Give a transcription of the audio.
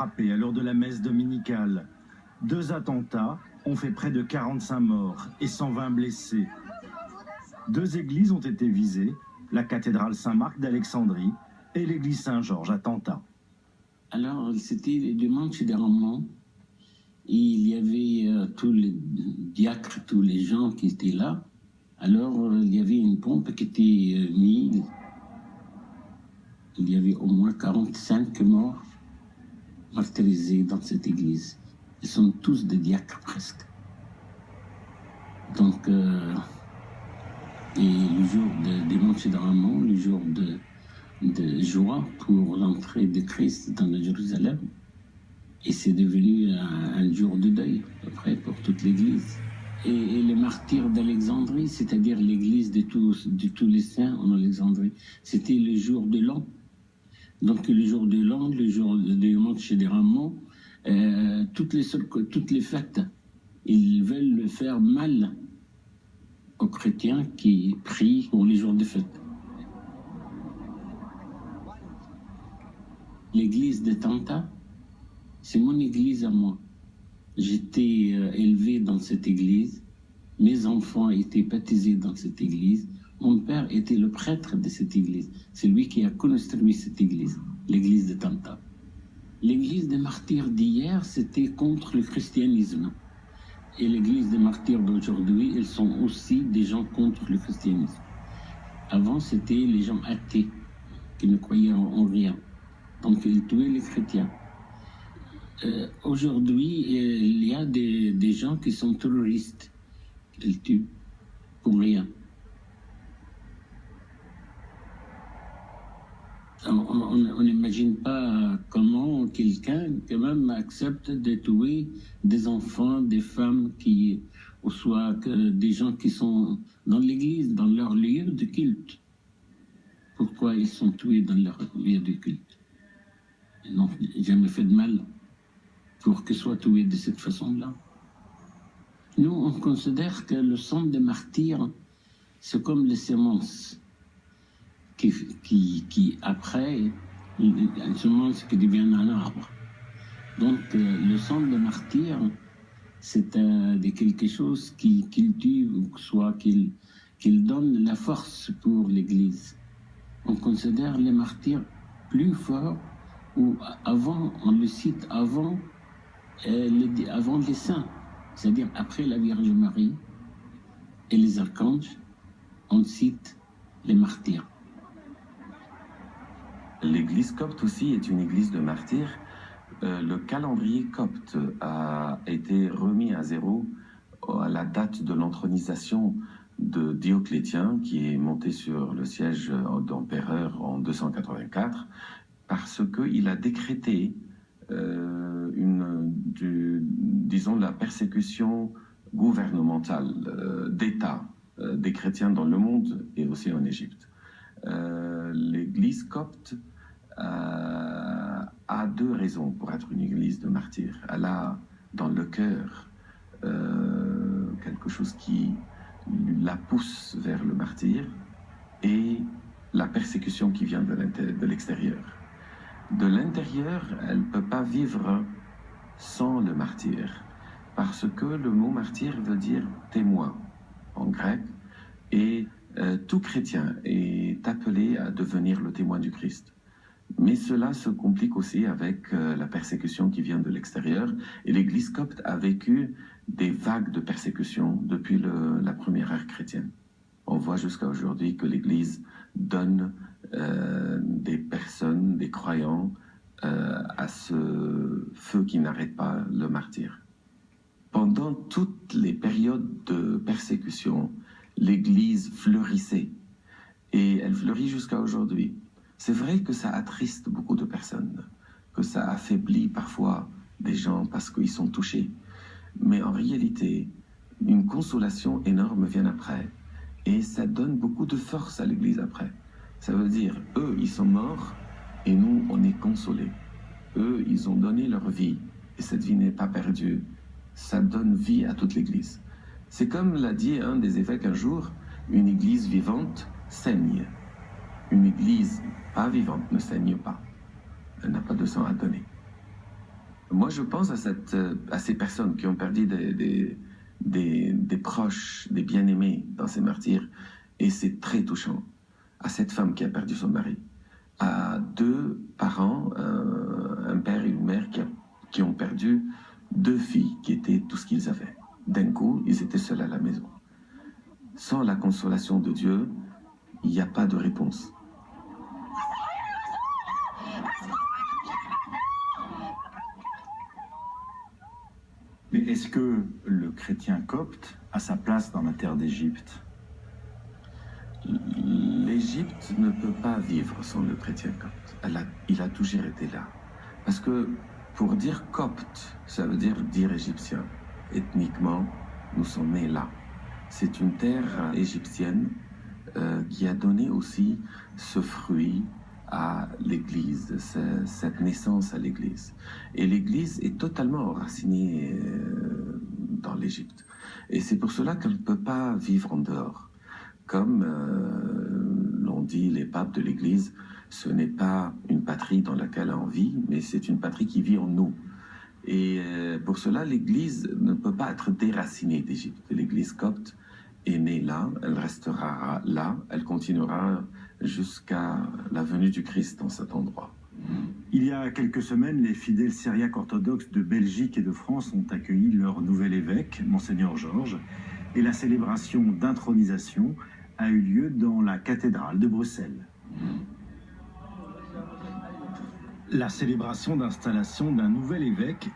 frappé à l'heure de la messe dominicale. 2 attentats ont fait près de 45 morts et 120 blessés. 2 églises ont été visées, la cathédrale Saint-Marc d'Alexandrie et l'église Saint-Georges à Tanta. Alors, c'était le dimanche des Rameaux. Il y avait tous les diacres, tous les gens qui étaient là. Alors, il y avait une pompe qui était mise. Il y avait au moins 45 morts martyrisés dans cette église. Ils sont tous des diacres presque. Donc, et le jour de dimanche des Rameaux, le jour de joie pour l'entrée de Christ dans le Jérusalem. Et c'est devenu un jour de deuil, après, pour toute l'Église. Et les martyrs d'Alexandrie, c'est-à-dire l'Église de tous les saints en Alexandrie, c'était le jour de l'an. Donc le jour de l'an, le jour de dimanche des Rameaux, toutes les fêtes, ils veulent faire mal aux chrétiens qui prient pour les jours de fête. L'église de Tanta, c'est mon église à moi. J'étais élevé dans cette église. Mes enfants étaient baptisés dans cette église. Mon père était le prêtre de cette église. C'est lui qui a construit cette église, l'église de Tanta. L'église des martyrs d'hier, c'était contre le christianisme. Et l'église des martyrs d'aujourd'hui, ils sont aussi des gens contre le christianisme. Avant, c'était les gens athées qui ne croyaient en rien. Donc, ils tuaient les chrétiens. Aujourd'hui, il y a des gens qui sont terroristes. Ils tuent pour rien. On n'imagine pas comment quelqu'un, quand même, accepte de tuer des enfants, des femmes, ou soit des gens qui sont dans l'église, dans leur lieu de culte. Pourquoi ils sont tués dans leur lieu de culte? Ils n'ont jamais fait de mal pour qu'ils soient tués de cette façon-là. Nous, on considère que le sang des martyrs, c'est comme les semences qui après, une semence qui devient un arbre. Donc, le sang des martyrs, c'est quelque chose qui cultive, ou soit qu'il donne la force pour l'Église. On considère les martyrs plus forts, ou avant, on le cite avant les saints, c'est-à-dire après la Vierge Marie et les archanges, on cite les martyrs. L'église copte aussi est une église de martyrs. Le calendrier copte a été remis à zéro à la date de l'entronisation de Dioclétien, qui est monté sur le siège d'empereur en 284, parce qu'il a décrété disons, la persécution gouvernementale d'État des chrétiens dans le monde et aussi en Égypte. L'église copte a 2 raisons pour être une église de martyrs. Elle a dans le cœur quelque chose qui la pousse vers le martyr et la persécution qui vient de l'extérieur. De l'intérieur, elle ne peut pas vivre sans le martyr, parce que le mot martyr veut dire témoin en grec, et tout chrétien est appelé à devenir le témoin du Christ. Mais cela se complique aussi avec la persécution qui vient de l'extérieur, et l'Église copte a vécu des vagues de persécution depuis la première ère chrétienne. On voit jusqu'à aujourd'hui que l'Église donne des personnes, des croyants, à ce feu qui n'arrête pas le martyr. Pendant toutes les périodes de persécution, l'Église fleurissait, et elle fleurit jusqu'à aujourd'hui. C'est vrai que ça attriste beaucoup de personnes, que ça affaiblit parfois des gens parce qu'ils sont touchés, mais en réalité, une consolation énorme vient après, et ça donne beaucoup de force à l'Église après. Ça veut dire, eux, ils sont morts, et nous, on est consolés. Eux, ils ont donné leur vie, et cette vie n'est pas perdue. Ça donne vie à toute l'Église. C'est comme l'a dit un des évêques un jour, une Église vivante saigne. Une Église pas vivante ne saigne pas. Elle n'a pas de sang à donner. Moi, je pense à ces personnes qui ont perdu des proches, des bien-aimés dans ces martyrs, et c'est très touchant. À cette femme qui a perdu son mari, à deux parents, un père et une mère qui ont perdu deux filles qui étaient tout ce qu'ils avaient. D'un coup, ils étaient seuls à la maison. Sans la consolation de Dieu, il n'y a pas de réponse. Mais est-ce que le chrétien copte a sa place dans la terre d'Égypte? L'Égypte ne peut pas vivre sans le chrétien copte. Il a toujours été là. Parce que pour dire copte, ça veut dire égyptien. Ethniquement, nous sommes nés là. C'est une terre égyptienne qui a donné aussi ce fruit à l'Église, cette naissance à l'Église. Et l'Église est totalement enracinée dans l'Égypte. Et c'est pour cela qu'elle ne peut pas vivre en dehors. Comme l'ont dit les papes de l'Église, ce n'est pas une patrie dans laquelle on vit, mais c'est une patrie qui vit en nous. Et pour cela, l'Église ne peut pas être déracinée d'Égypte. L'Église copte est née là, elle restera là, elle continuera jusqu'à la venue du Christ dans cet endroit. Il y a quelques semaines, les fidèles syriaques orthodoxes de Belgique et de France ont accueilli leur nouvel évêque, Monseigneur Georges, et la célébration d'intronisation a eu lieu dans la cathédrale de Bruxelles. La célébration d'installation d'un nouvel évêque